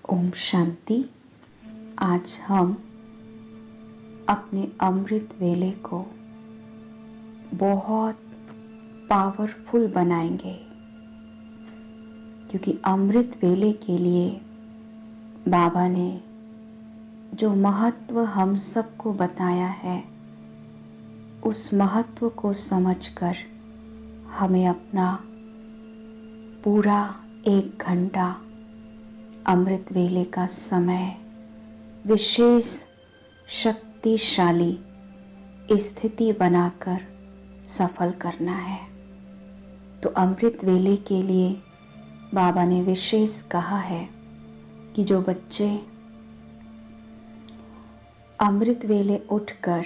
ओम शांति। आज हम अपने अमृत वेले को बहुत पावरफुल बनाएंगे, क्योंकि अमृत वेले के लिए बाबा ने जो महत्व हम सबको बताया है, उस महत्व को समझकर हमें अपना पूरा 1 घंटा अमृत वेले का समय विशेष शक्तिशाली स्थिति बनाकर सफल करना है। तो अमृत वेले के लिए बाबा ने विशेष कहा है कि जो बच्चे अमृत वेले उठकर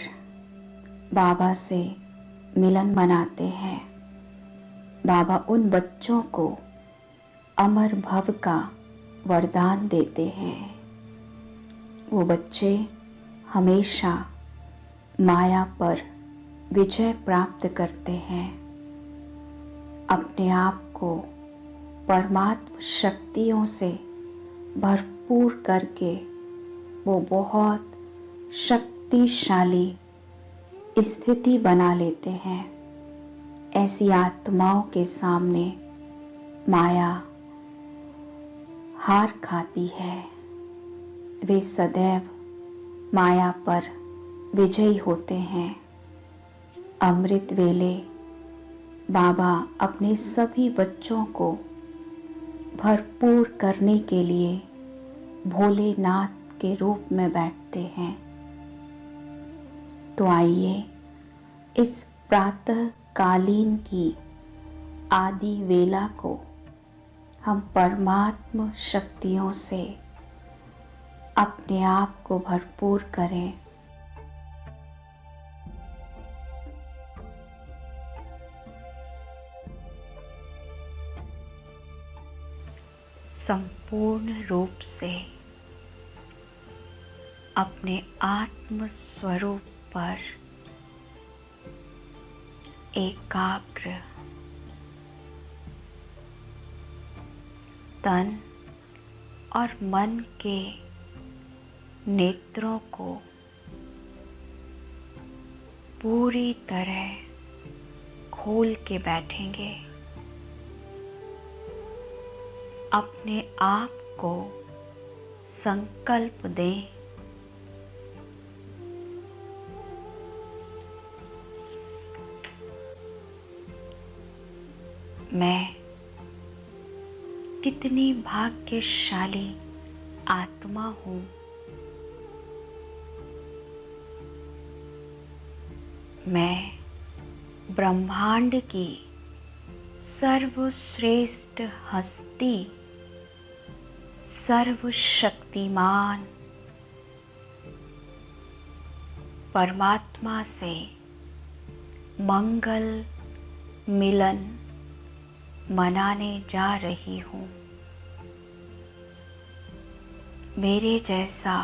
बाबा से मिलन मनाते हैं, बाबा उन बच्चों को अमर भव का वरदान देते हैं। वो बच्चे हमेशा माया पर विजय प्राप्त करते हैं। अपने आप को परमात्म शक्तियों से भरपूर करके वो बहुत शक्तिशाली स्थिति बना लेते हैं। ऐसी आत्माओं के सामने माया हार खाती है। वे सदैव माया पर विजयी होते हैं। अमृत वेले बाबा अपने सभी बच्चों को भरपूर करने के लिए भोलेनाथ के रूप में बैठते हैं। तो आइए इस प्रातः कालीन की आदि वेला को हम परमात्म शक्तियों से अपने आप को भरपूर करें। संपूर्ण रूप से अपने आत्म स्वरूप पर एकाग्र, तन और मन के नेत्रों को पूरी तरह खोल के बैठेंगे। अपने आप को संकल्प दें, मैं कितनी भाग्यशाली आत्मा हूँ। मैं ब्रह्मांड की सर्वश्रेष्ठ हस्ती, सर्वशक्तिमान परमात्मा से मंगल मिलन मनाने जा रही हूँ। मेरे जैसा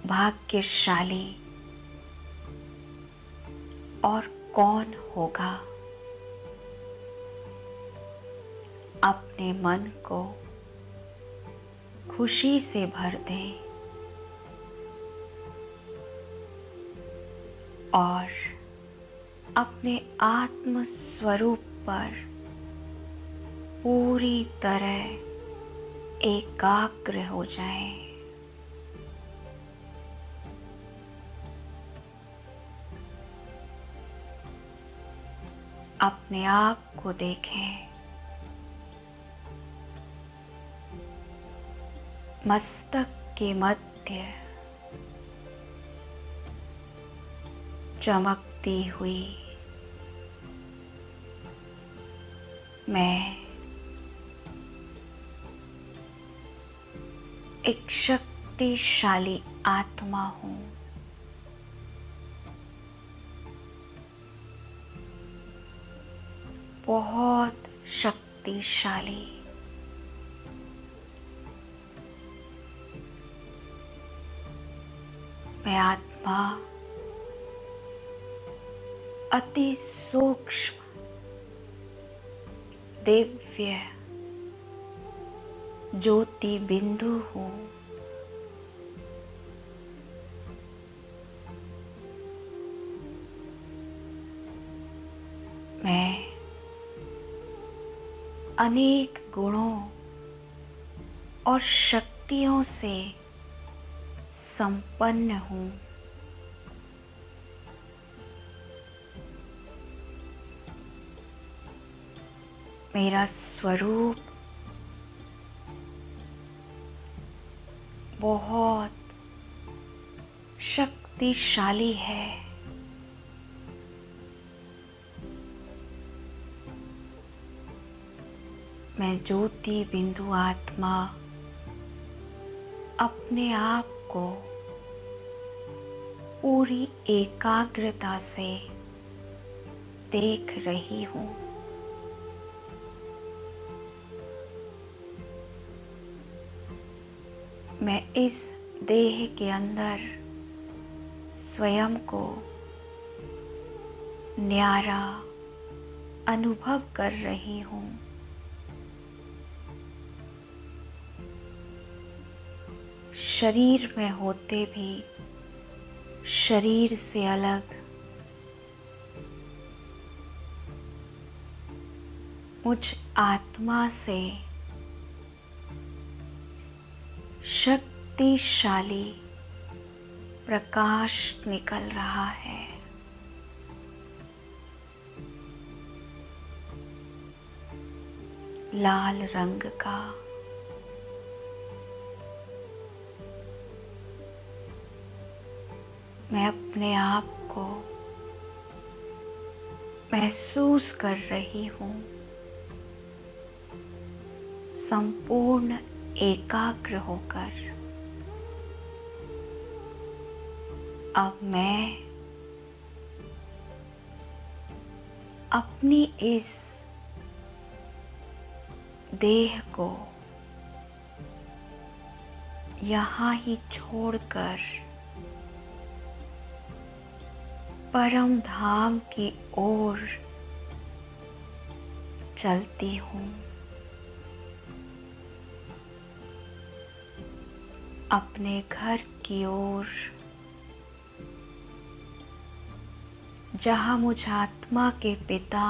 भाग्यशाली और कौन होगा। अपने मन को खुशी से भर दें और अपने आत्म स्वरूप पर पूरी तरह एकाग्र हो जाएं। अपने आप को देखें। मस्तक के मध्य चमकती हुई मैं एक शक्तिशाली आत्मा हूँ। बहुत शक्तिशाली। मैं आत्मा अति सूक्ष्म, दिव्य, ज्योति बिंदु हूँ। मैं अनेक गुणों और शक्तियों से संपन्न हूँ। मेरा स्वरूप बहुत शक्तिशाली है। मैं ज्योति बिंदु आत्मा अपने आप को पूरी एकाग्रता से देख रही हूँ। मैं इस देह के अंदर स्वयं को न्यारा अनुभव कर रही हूँ। शरीर में होते भी शरीर से अलग मुझ आत्मा से शक्तिशाली प्रकाश निकल रहा है। लाल रंग का। मैं अपने आप को महसूस कर रही हूँ संपूर्ण एकाग्र होकर। अब मैं अपनी इस देह को यहाँ ही छोड़कर परम धाम की ओर चलती हूँ। अपने घर की ओर, जहाँ मुझ आत्मा के पिता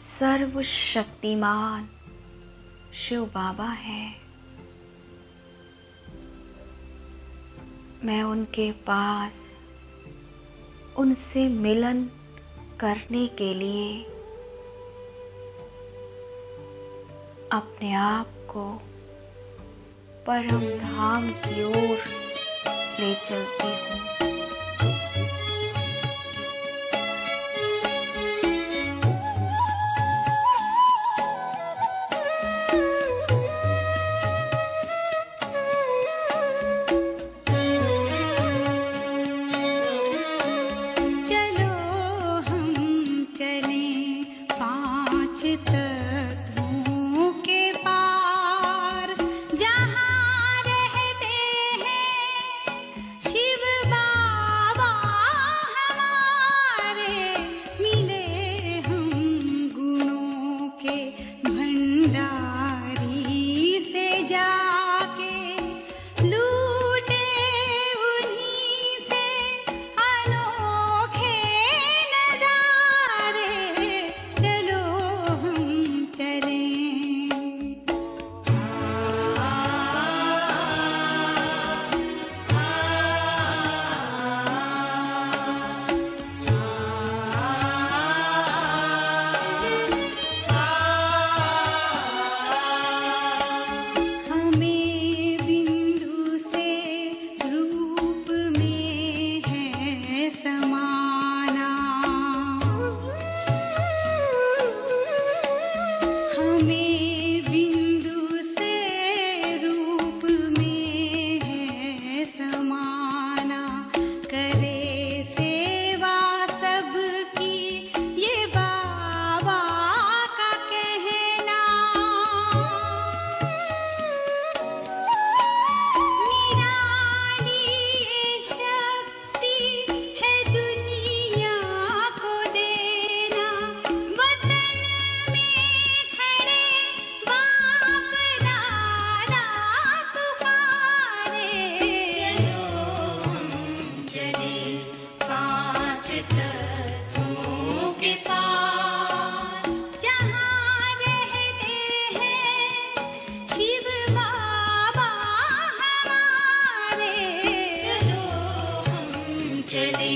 सर्वशक्तिमान शिव बाबा हैं। मैं उनके पास उनसे मिलन करने के लिए अपने आप को परम धाम की ओर ले चलती हूँ। जहाँ रहते हैं शिव बाबा। तत्वों के पार जहाँ रहते हैं शिव बाबा हमारे, चलो हम चले।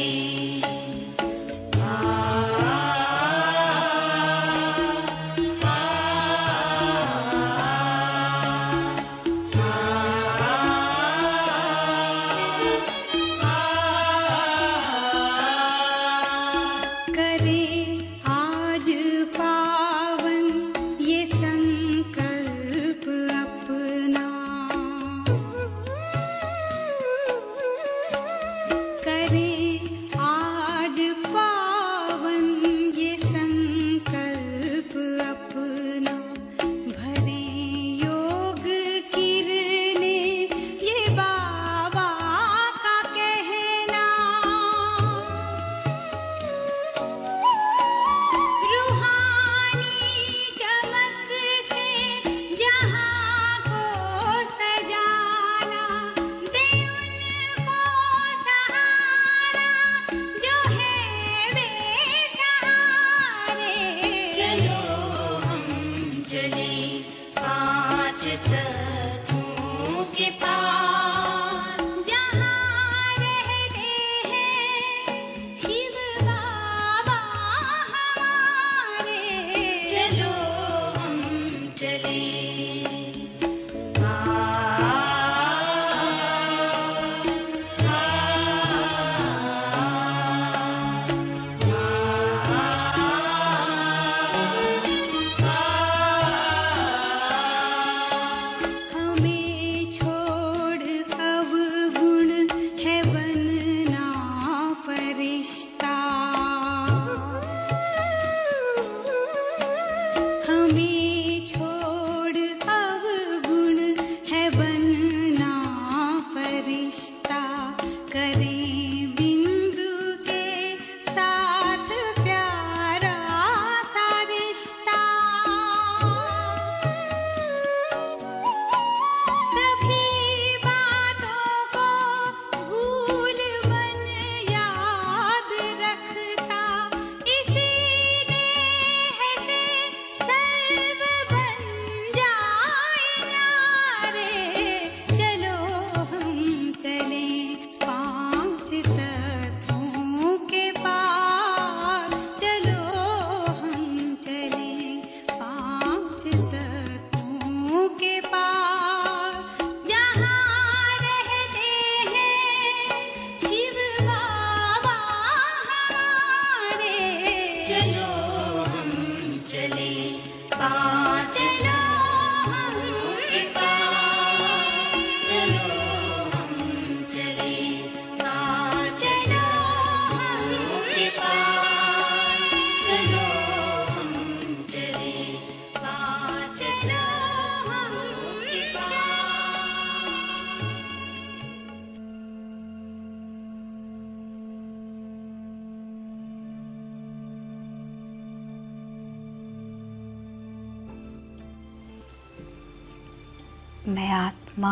मैं आत्मा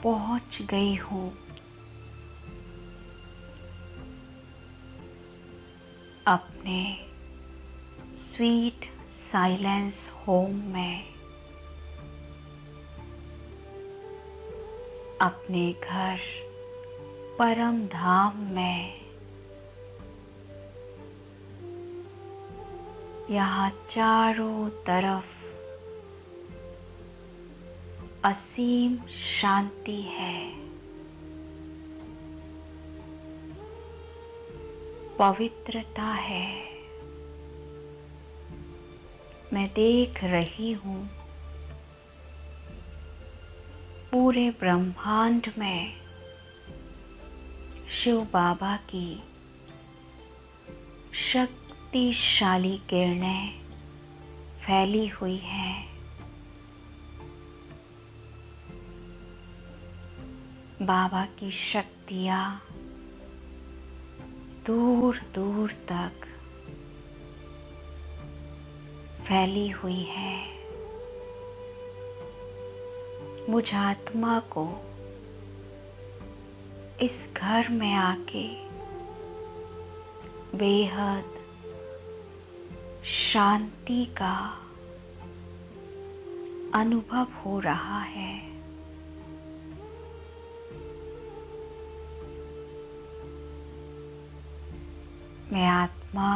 पहुंच गई हूँ अपने स्वीट साइलेंस होम में, अपने घर परम धाम में। यहाँ चारों तरफ असीम शांति है, पवित्रता है। मैं देख रही हूँ पूरे ब्रह्मांड में शिव बाबा की शक्तिशाली किरणें फैली हुई हैं। बाबा की शक्तियाँ दूर दूर तक फैली हुई है। मुझ आत्मा को इस घर में आके बेहद शांति का अनुभव हो रहा है। मैं आत्मा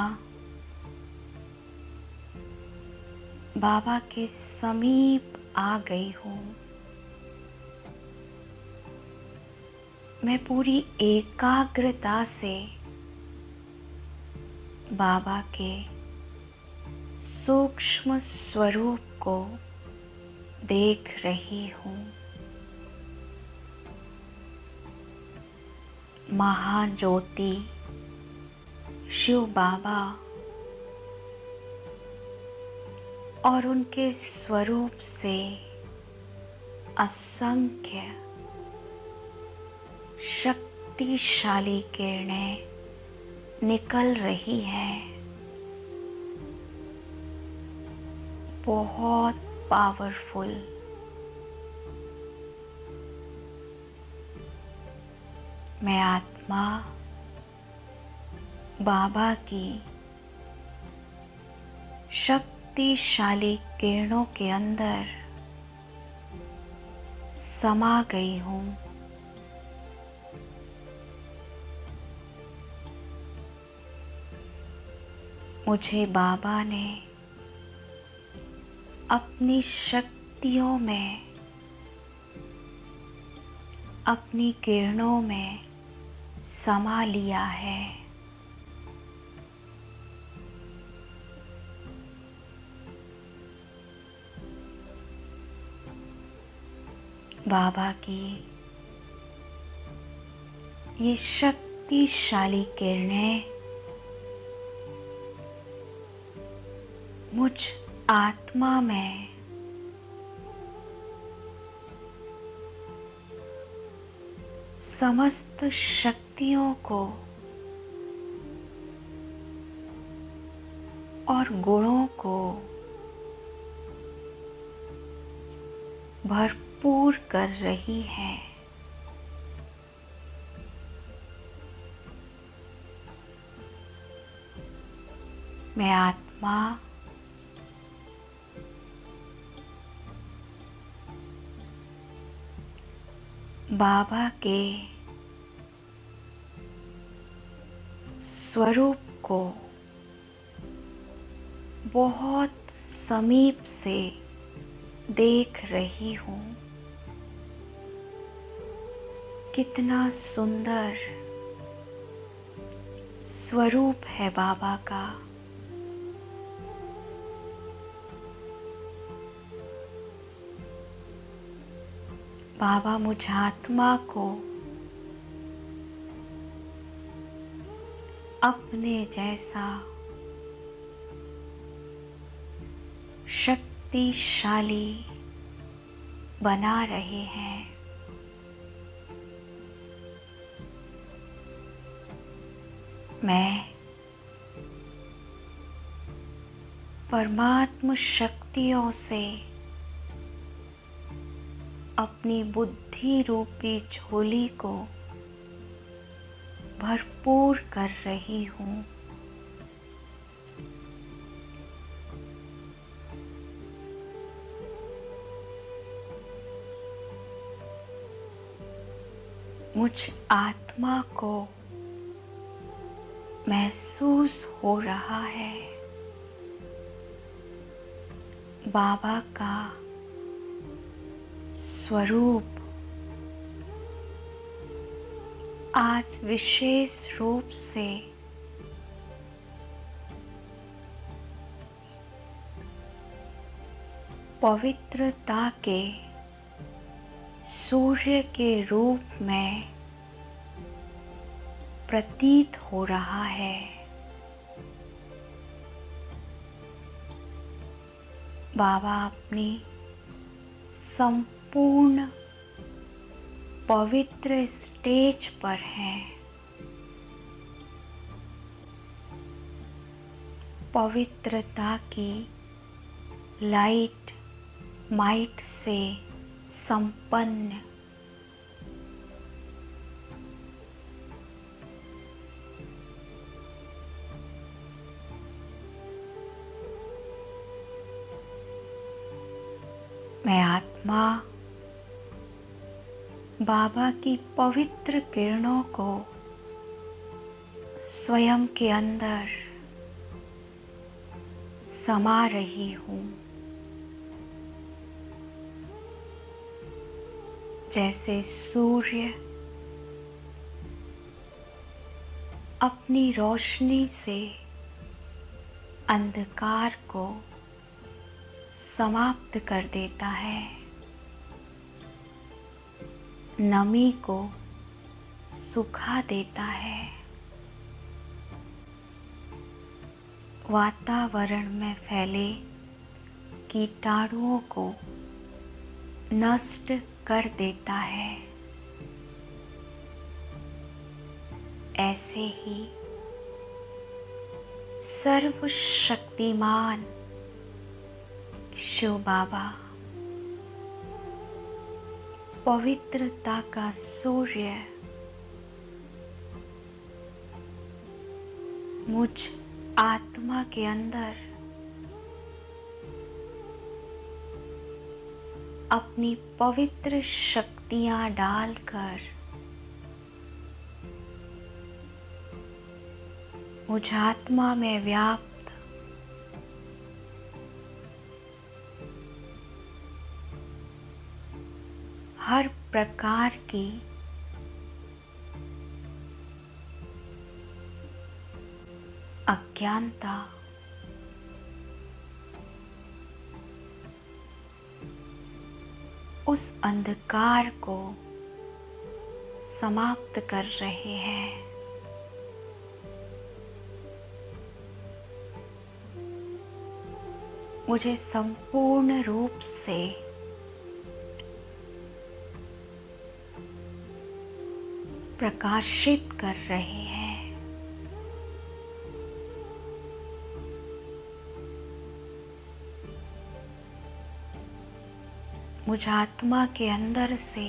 बाबा के समीप आ गई हूँ। मैं पूरी एकाग्रता से बाबा के सूक्ष्म स्वरूप को देख रही हूँ। महाज्योति शिव बाबा और उनके स्वरूप से असंख्य शक्तिशाली किरणें निकल रही हैं। बहुत पावरफुल। मैं आत्मा बाबा की शक्तिशाली किरणों के अंदर समा गई हूँ। मुझे बाबा ने अपनी शक्तियों में, अपनी किरणों में समा लिया है। बाबा की ये शक्तिशाली किरणें मुझ आत्मा में समस्त शक्तियों को और गुणों को भरपूर कर रही है। मैं आत्मा बाबा के स्वरूप को बहुत समीप से देख रही हूँ। कितना सुंदर स्वरूप है बाबा का। बाबा मुझ आत्मा को अपने जैसा शक्तिशाली बना रहे हैं। मैं परमात्म शक्तियों से अपनी बुद्धि रूपी झोली को भरपूर कर रही हूँ। मुझ आत्मा को महसूस हो रहा है बाबा का स्वरूप आज विशेष रूप से पवित्रता के सूर्य के रूप में प्रतीत हो रहा है। बाबा अपनी संपूर्ण पवित्र स्टेज पर हैं। पवित्रता की लाइट माइट से संपन्न मैं आत्मा बाबा की पवित्र किरणों को स्वयं के अंदर समा रही हूँ। जैसे सूर्य अपनी रोशनी से अंधकार को समाप्त कर देता है, नमी को सुखा देता है, वातावरण में फैले कीटाणुओं को नष्ट कर देता है, ऐसे ही सर्वशक्तिमान शिव बाबा पवित्रता का सूर्य मुझ आत्मा के अंदर अपनी पवित्र शक्तियां डालकर मुझ आत्मा में व्याप्त हर प्रकार की अज्ञानता, उस अंधकार को समाप्त कर रहे हैं। मुझे संपूर्ण रूप से प्रकाशित कर रहे हैं। मुझ आत्मा के अंदर से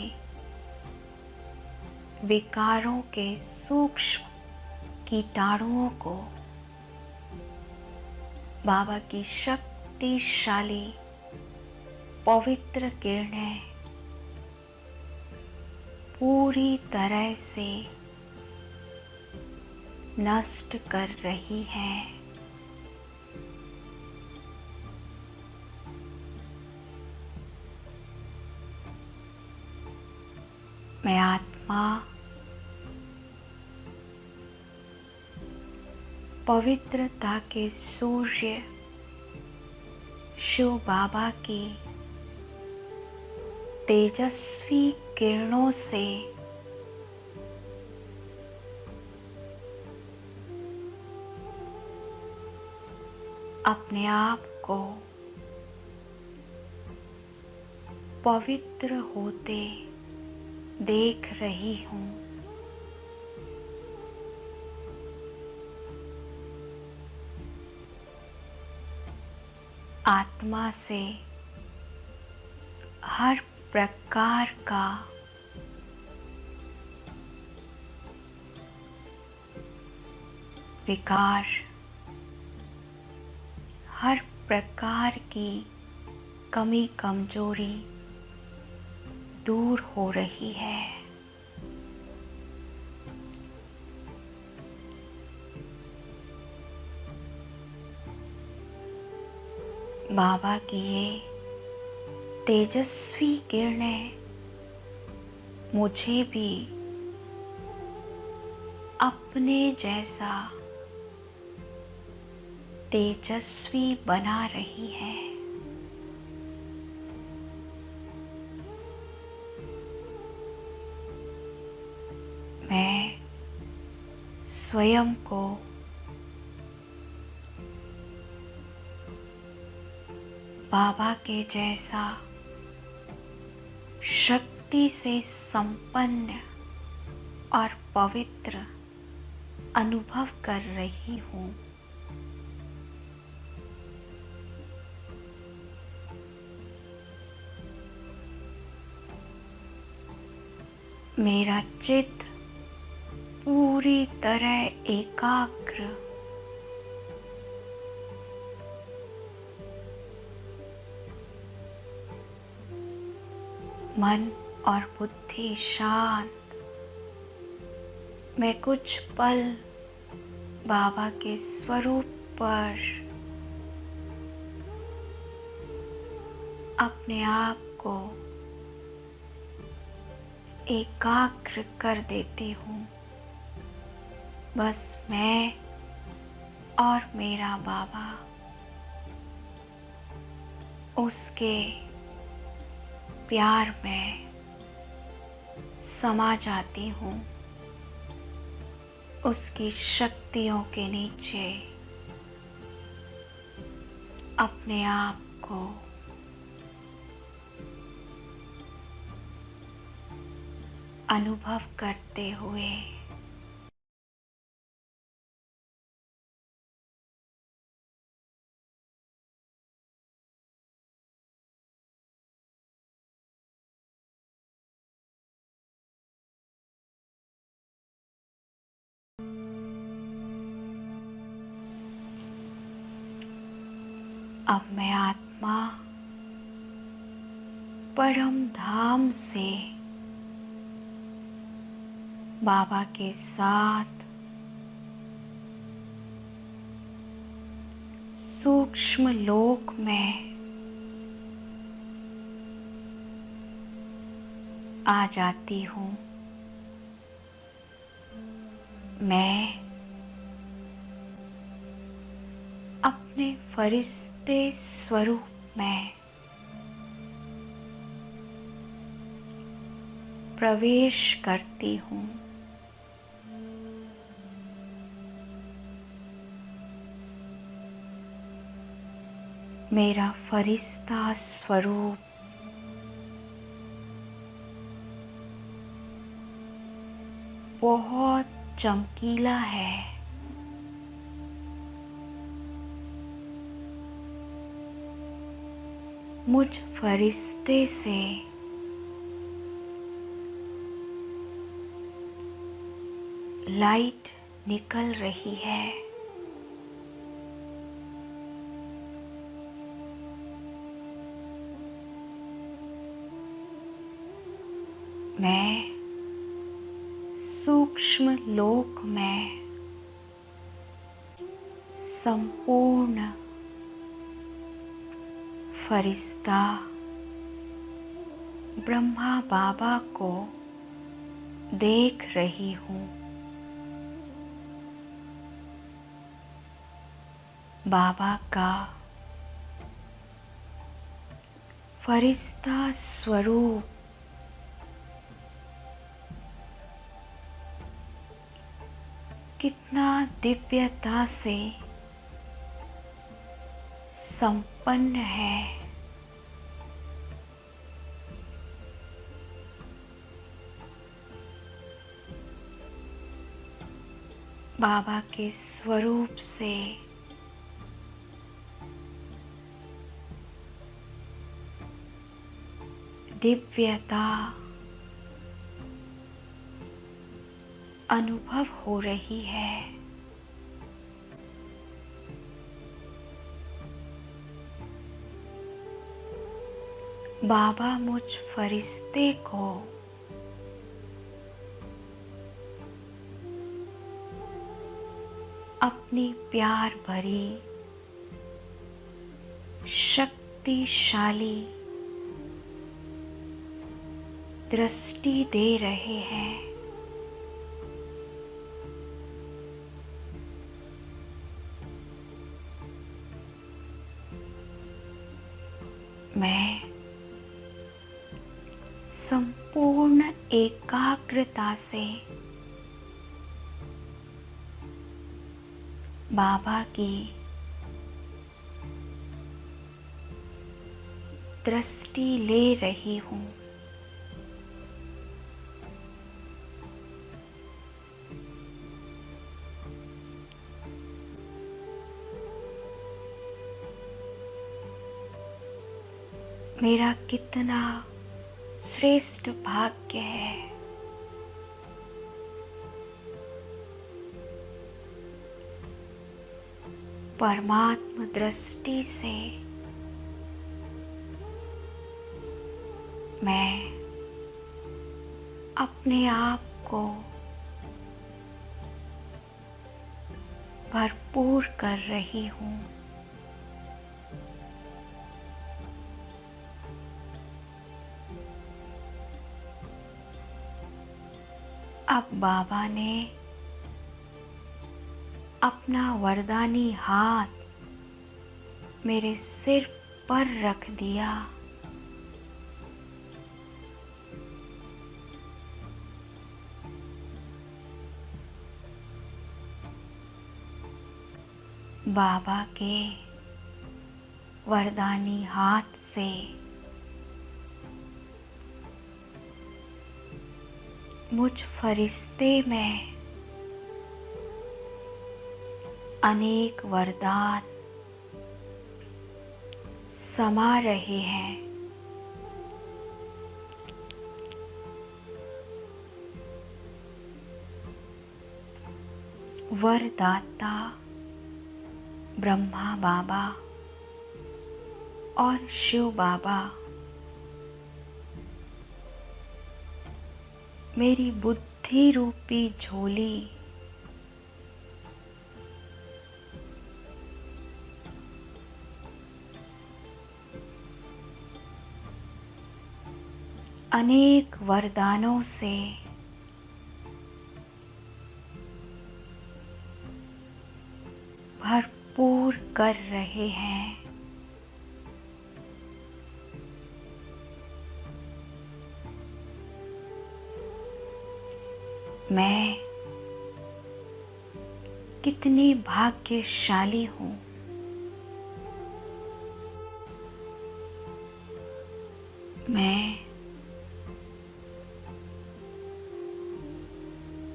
विकारों के सूक्ष्म कीटाणुओं को बाबा की शक्तिशाली पवित्र किरणें पूरी तरह से नष्ट कर रही हैं। मैं आत्मा पवित्रता के सूर्य शिव बाबा की तेजस्वी किरणों से अपने आप को पवित्र होते देख रही हूँ। आत्मा से हर प्रकार का विकार, हर प्रकार की कमी कमजोरी दूर हो रही है। बाबा की ये तेजस्वी किरणें मुझे भी अपने जैसा तेजस्वी बना रही है। मैं स्वयं को बाबा के जैसा शक्ति से संपन्न और पवित्र अनुभव कर रही हूँ। मेरा चित्त पूरी तरह एकाग्र मन और बुद्धि शांत। मैं कुछ पल बाबा के स्वरूप पर अपने आप को एकाग्र कर देती हूँ। बस मैं और मेरा बाबा, उसके प्यार में समा जाती हूँ, उसकी शक्तियों के नीचे अपने आप को अनुभव करते हुए अब मैं आत्मा परम धाम से बाबा के साथ सूक्ष्म लोक में आ जाती हूँ। मैं अपने फरिश्ते स्वरूप में प्रवेश करती हूँ। मेरा फरिश्ता स्वरूप बहुत चमकीला है। मुझ फरिश्ते से लाइट निकल रही है। मैं सूक्ष्म लोक में संपूर्ण फरिश्ता ब्रह्मा बाबा को देख रही हूँ। बाबा का फरिश्ता स्वरूप कितना दिव्यता से संपन्न है। बाबा के स्वरूप से दिव्यता अनुभव हो रही है। बाबा मुझ फरिश्ते को अपनी प्यार भरी शक्तिशाली दृष्टि दे रहे हैं। मैं संपूर्ण एकाग्रता से बाबा की दृष्टि ले रही हूँ। मेरा कितना श्रेष्ठ भाग्य है। परमात्म दृष्टि से मैं अपने आप को भरपूर कर रही हूँ। अब बाबा ने अपना वरदानी हाथ मेरे सिर पर रख दिया। बाबा के वरदानी हाथ से मुझ फरिश्ते में अनेक वरदान समा रहे हैं। वरदाता ब्रह्मा बाबा और शिव बाबा मेरी बुद्धि रूपी झोली अनेक वरदानों से भरपूर कर रहे हैं। मैं कितनी भाग्यशाली हूँ। मैं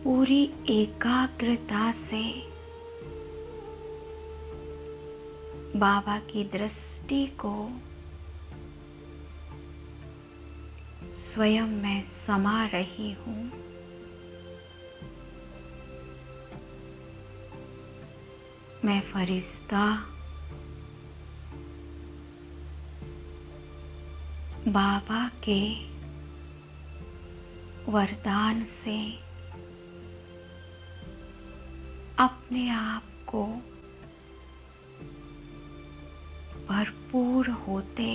पूरी एकाग्रता से बाबा की दृष्टि को स्वयं में समा रही हूँ। मैं फरिश्ता बाबा के वरदान से अपने आप को भरपूर होते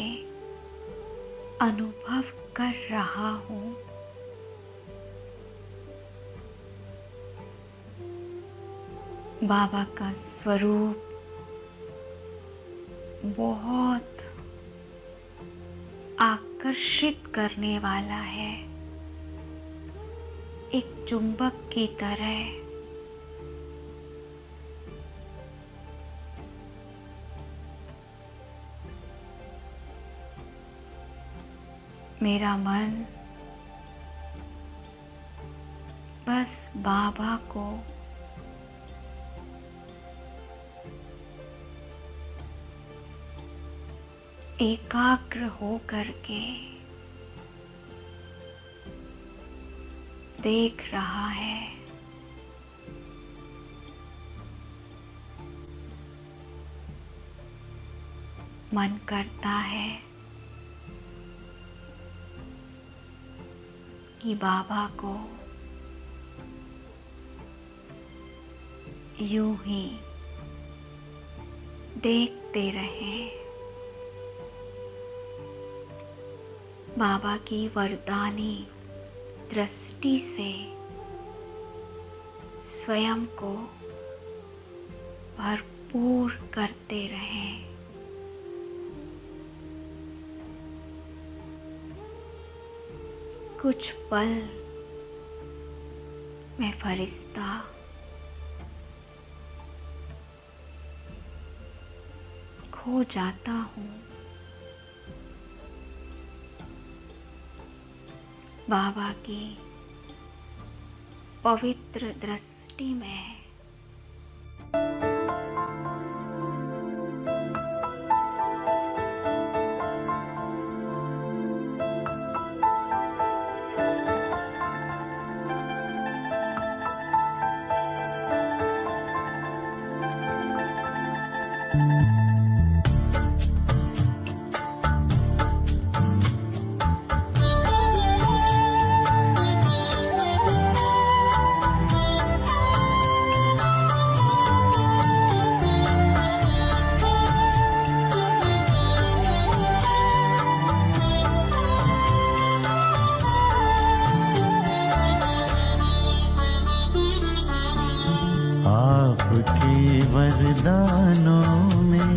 अनुभव कर रहा हूँ। बाबा का स्वरूप बहुत आकर्षित करने वाला है, एक चुंबक की तरह। मेरा मन बस बाबा को एकाग्र हो करके देख रहा है। मन करता है कि बाबा को यूं ही देखते रहें। बाबा की वरदानी दृष्टि से स्वयं को भरपूर करते रहें। कुछ पल मैं फरिश्ता खो जाता हूँ बाबा की पवित्र दृष्टि में। वरदानों में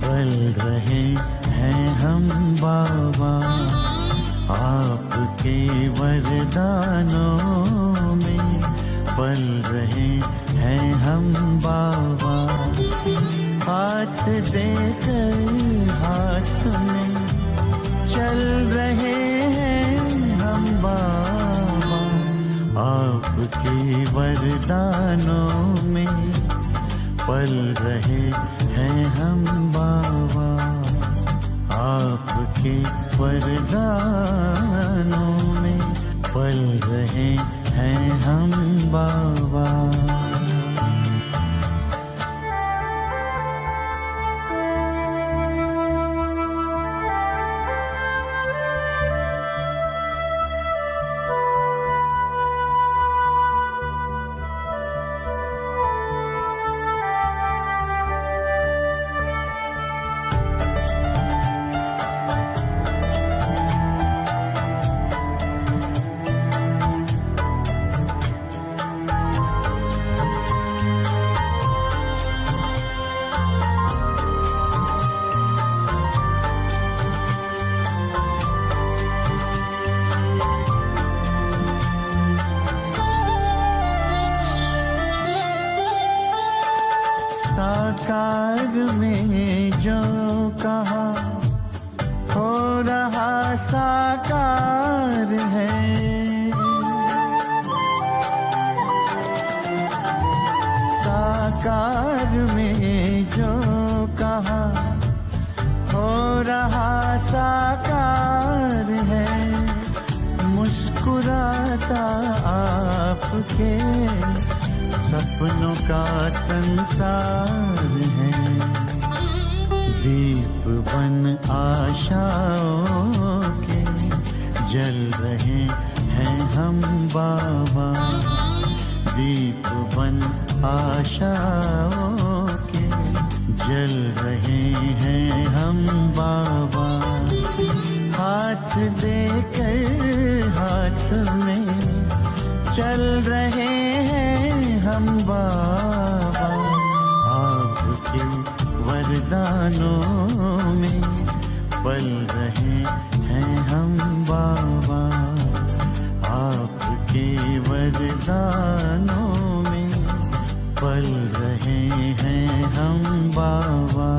पल रहे हैं हम बाबा, आपके वरदानों में पल रहे हैं हम बाबा। हाथ देकर हाथ में चल रहे हैं हम बाबा, आपके वरदानों में पल रहे हैं हम बाबा, आपके वरदानों में पल रहे हैं हम बाबा। साकार में जो कहा हो रहा साकार है, साकार में जो कहा हो रहा साकार है। मुस्कुराता आपके सपनों का संसार है, दीप बन आशाओं के जल रहे हैं हम बाबा, दीप बन आशाओं के जल रहे हैं हम बाबा। हाथ देकर हाथ में चल रहे हैं हम बाबा, आपके वरदानों में पल रहे हैं हम बाबा, आपके वरदानों में पल रहे हैं हम बाबा।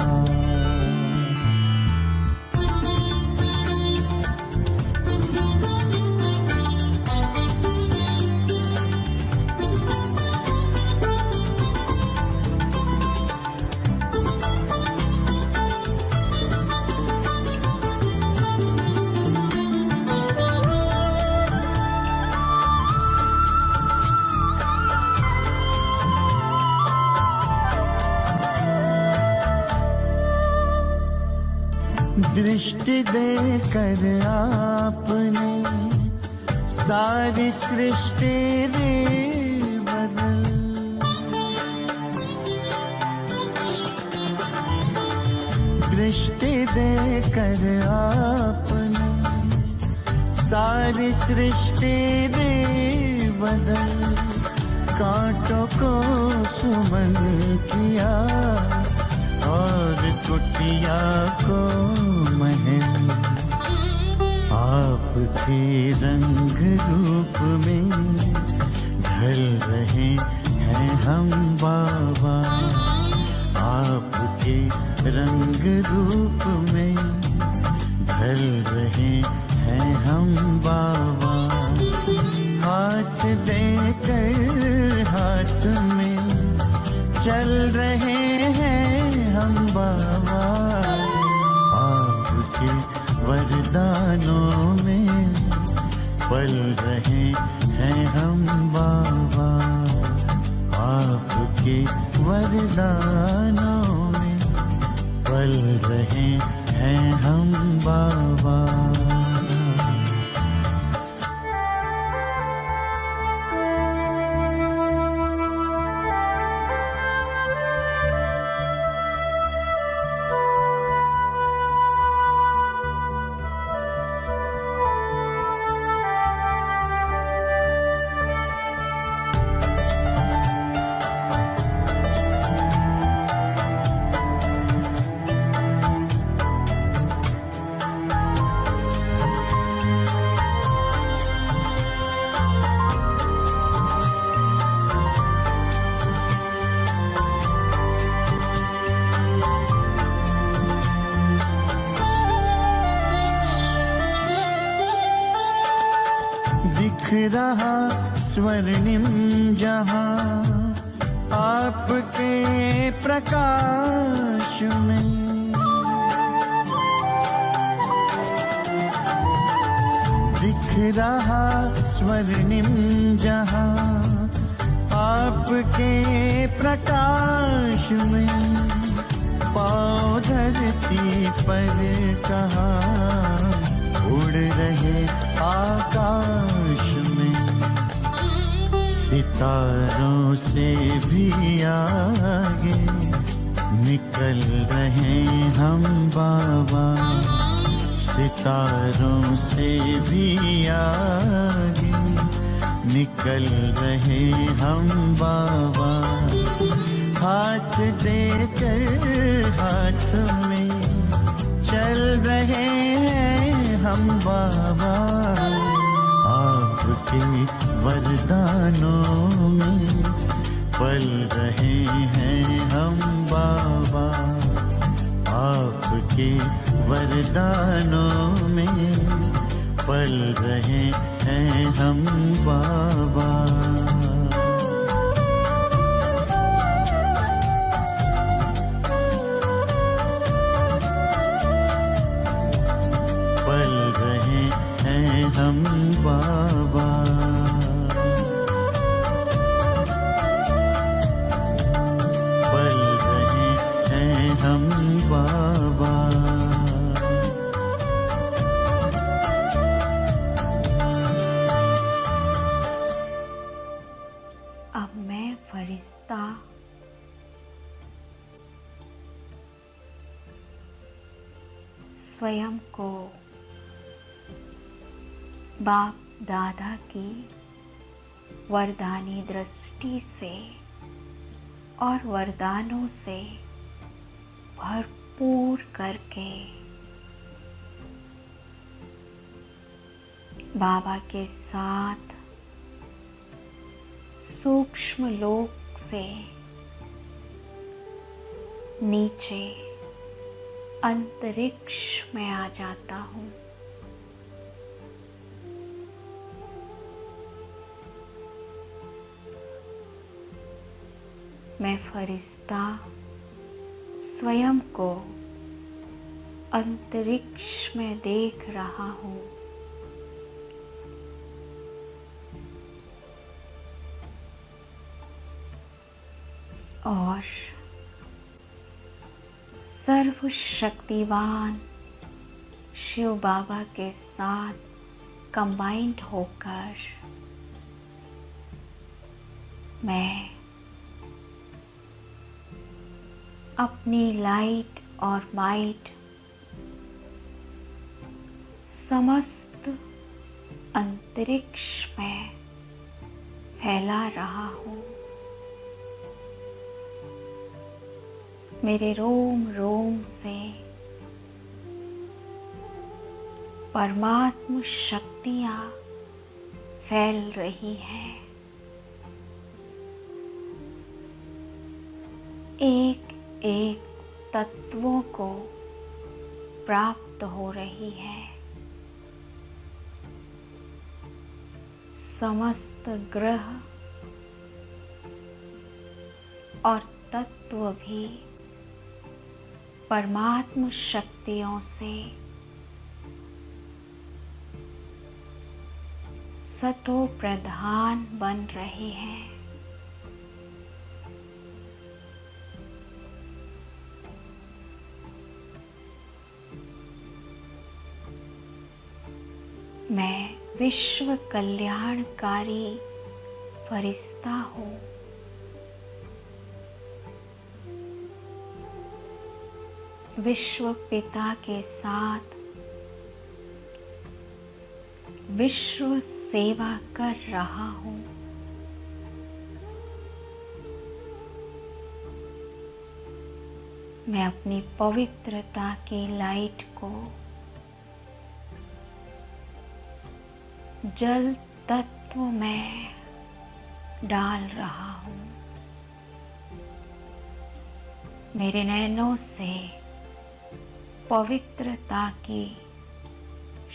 दृष्टि देकर आपने सारी सृष्टि रे बदल, दृष्टि देकर आपने सारी सृष्टि रे बदल, कांटों को सुमन किया और कुटिया को महल, आपके रंग रूप में ढल रहे हैं हम बाबा, आपके रंग रूप में ढल रहे हैं हम बाबा। हाथ देकर हाथ में चल रहे हैं हम बाबा, आपके वरदानों में पल रहे हैं हम बाबा, आपके वरदानों में पल रहे हैं हम बाबा। रहा स्वर्णिम जहां आपके प्रकाश में। दिख रहा स्वर्णिम जहां आपके प्रकाश में। पाँव धरती पर कहाँ उड़ रहे आकाश में। सितारों से भी आगे निकल रहे हम बाबा। सितारों से भी आगे निकल रहे हम बाबा। हाथ देकर हाथ में चल रहे हैं हम बाबा। आपके वरदानों में पल रहे हैं हम बाबा। आपके वरदानों में पल रहे हैं हम बाबा। पल रहे हैं हम बाबा। पल रहे हैं हम बाबा। अब मैं फरिश्ता स्वयं को बाप दादा की वरदानी दृष्टि से और वरदानों से भरपूर करके बाबा के साथ सूक्ष्म लोक से नीचे अंतरिक्ष में आ जाता हूँ। मैं फरिश्ता स्वयं को अंतरिक्ष में देख रहा हूँ। और सर्वशक्तिवान शिव बाबा के साथ कंबाइंड होकर मैं अपनी लाइट और माइट समस्त अंतरिक्ष में फैला रहा हूँ। मेरे रोम रोम से परमात्म शक्तियाँ फैल रही हैं। एक एक तत्वों को प्राप्त हो रही है। समस्त ग्रह और तत्व भी परमात्म शक्तियों से सतो प्रधान बन रहे हैं। मैं विश्व कल्याणकारी फरिश्ता हूँ। विश्व पिता के साथ विश्व सेवा कर रहा हूँ। मैं अपनी पवित्रता की लाइट को जल तत्व में डाल रहा हूँ। मेरे नैनों से पवित्रता की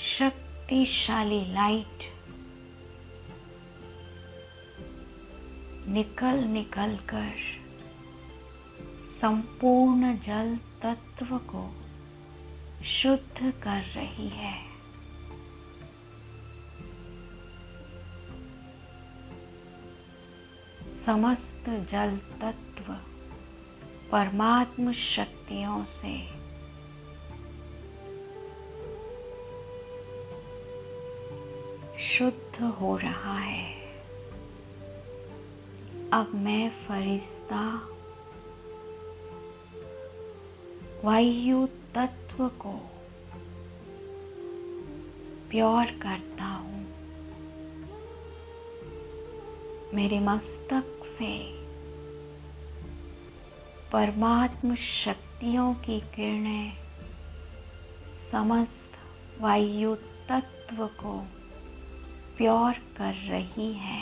शक्तिशाली लाइट निकल निकल कर संपूर्ण जल तत्व को शुद्ध कर रही है। समस्त जल तत्व परमात्म शक्तियों से शुद्ध हो रहा है। अब मैं फरिश्ता वायु तत्व को प्योर करता हूँ। मेरे मस्तक से परमात्म शक्तियों की किरणें समस्त वायु तत्व को प्योर कर रही है।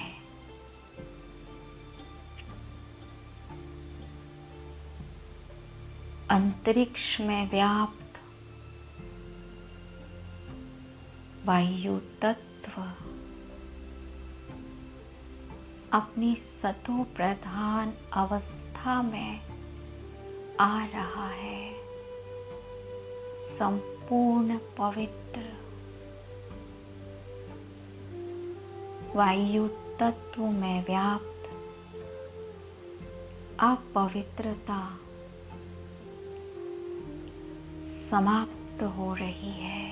अंतरिक्ष में व्याप्त वायु तत्व अपनी सतो प्रधान अवस्था में आ रहा है। संपूर्ण पवित्र वायु तत्व में व्याप्त अपवित्रता समाप्त हो रही है।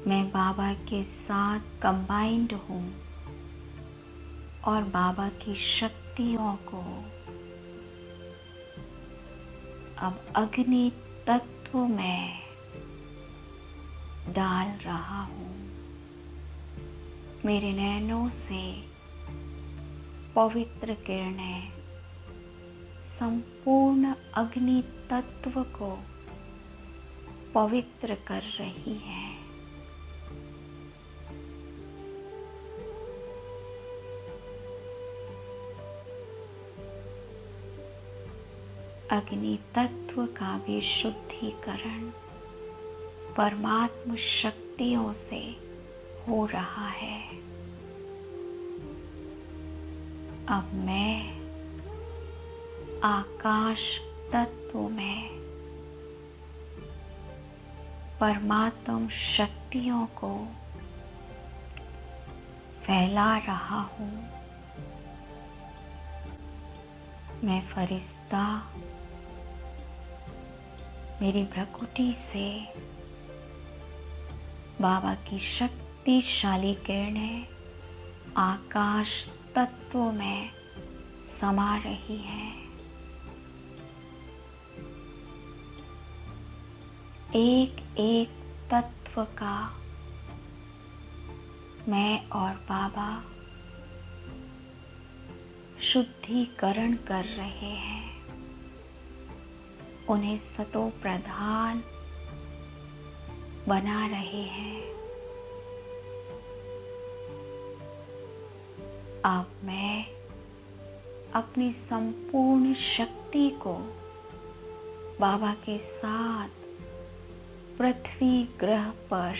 मैं बाबा के साथ कंबाइंड हूँ और बाबा की शक्तियों को अब अग्नि तत्व में डाल रहा हूँ। मेरे नैनों से पवित्र किरणें संपूर्ण अग्नि तत्व को पवित्र कर रही है। अग्नि तत्व का भी शुद्धिकरण परमात्म शक्तियों से हो रहा है। अब मैं आकाश तत्व में परमात्म शक्तियों को फैला रहा हूँ। मैं फरिश्ता मेरी भ्रकुटी से बाबा की शक्तिशाली किरणें आकाश तत्व में समा रही है। एक एक तत्व का मैं और बाबा शुद्धिकरण कर रहे हैं। उन्हें सतो प्रधान बना रहे हैं। अब मैं अपनी संपूर्ण शक्ति को बाबा के साथ पृथ्वी ग्रह पर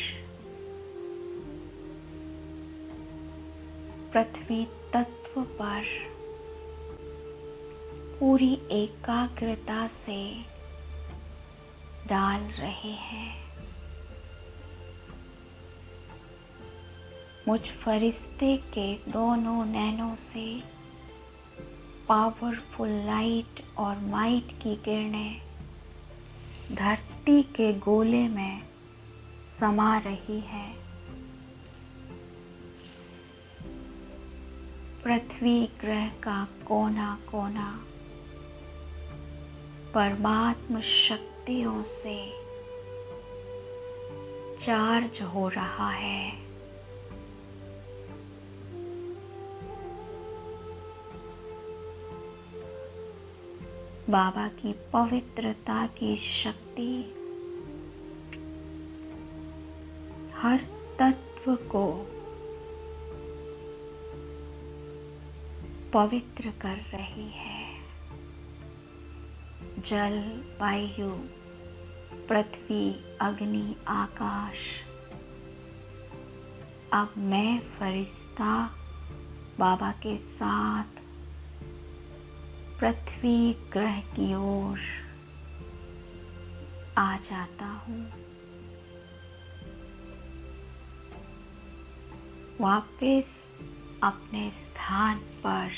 पृथ्वी तत्व पर पूरी एकाग्रता से डाल रहे हैं। मुझ फरिश्ते के दोनों नैनों से पावरफुल लाइट और माइट की किरणें धरती के गोले में समा रही है। पृथ्वी ग्रह का कोना कोना परमात्म शक्तियों से चार्ज हो रहा है। बाबा की पवित्रता की शक्ति हर तत्व को पवित्र कर रही है। जल, वायु, पृथ्वी, अग्नि, आकाश अब मैं फरिश्ता बाबा के साथ पृथ्वी ग्रह की ओर आ जाता हूँ। वापस अपने स्थान पर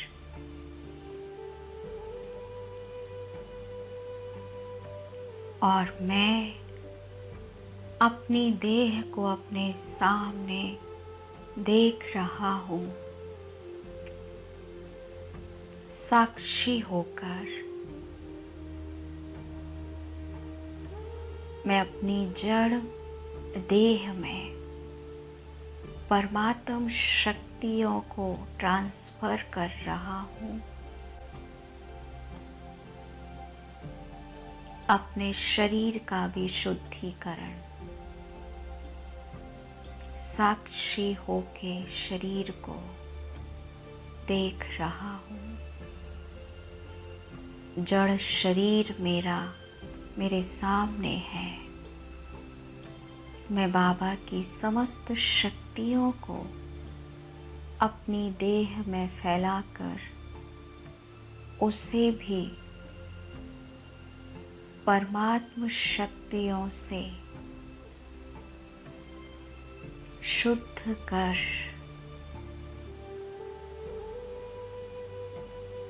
और मैं अपनी देह को अपने सामने देख रहा हूँ, साक्षी होकर। मैं अपनी जड़ देह में परमात्म शक्तियों को ट्रांसफर कर रहा हूँ। अपने शरीर का भी शुद्धिकरण, साक्षी होके शरीर को देख रहा हूँ। जड़ शरीर मेरा मेरे सामने है। मैं बाबा की समस्त शक्तियों को अपनी देह में फैलाकर उसे भी परमात्म शक्तियों से शुद्ध कर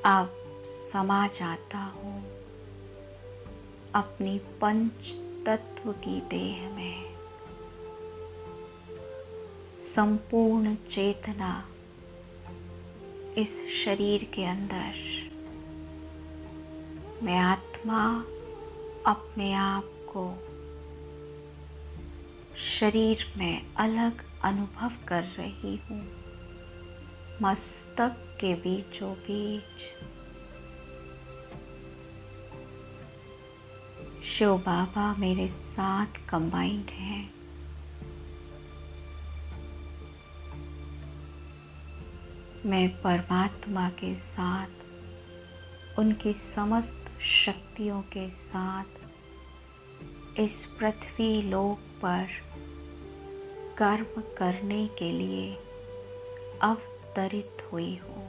अब समा जाता हूँ अपनी पंच तत्व की देह में। संपूर्ण चेतना इस शरीर के अंदर। मैं आत्मा अपने आप को शरीर में अलग अनुभव कर रही हूँ। मस्तक के बीचों बीच शिव बाबा मेरे साथ कंबाइंड हैं। मैं परमात्मा के साथ, उनकी समस्त शक्तियों के साथ इस पृथ्वी लोक पर कर्म करने के लिए अवतरित हुई हूँ।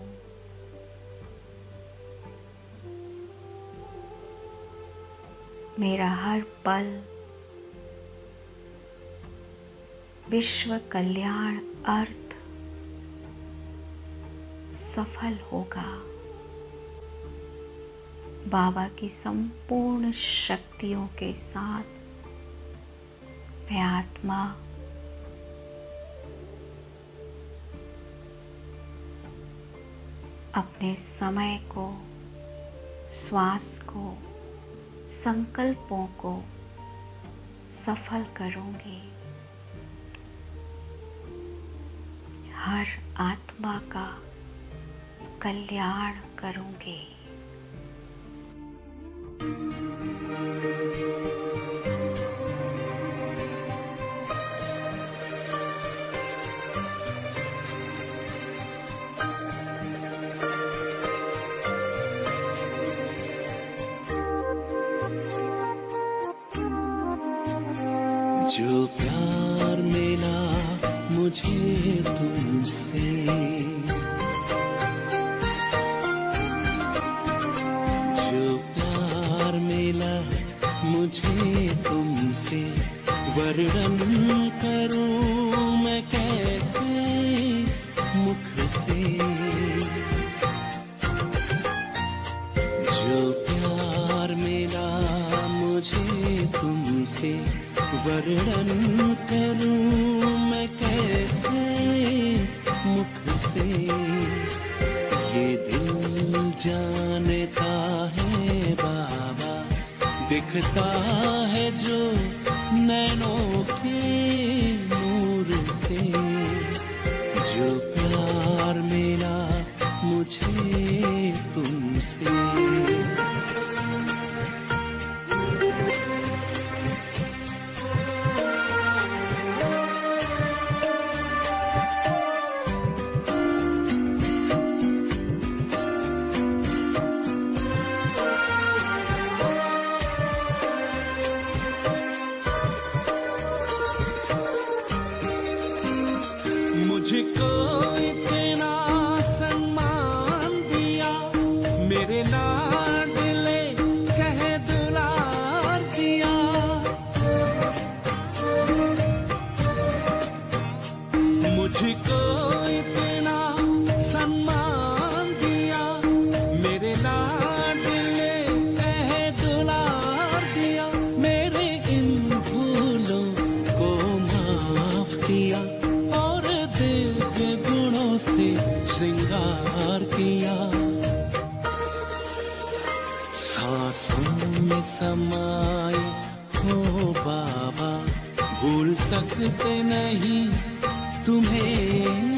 मेरा हर पल विश्व कल्याण अर्थ सफल होगा। बाबा की संपूर्ण शक्तियों के साथ मैं आत्मा अपने समय को, श्वास को, संकल्पों को सफल करूंगी। हर आत्मा का कल्याण करूंगी। जो प्यार मिला मुझे तुमसे, जो प्यार मिला मुझे तुमसे, वर्णन करूं मैं कैसे मुख से। जो प्यार मिला मुझे तुमसे, वर्णन करूं मैं कैसे मुख से। ये दिल जानता है बाबा, दिखता है जो नैनों के नूर से। जो प्यार मिला मुझे तुमसे, सांसों में समाए हो बाबा, भूल सकते नहीं तुम्हें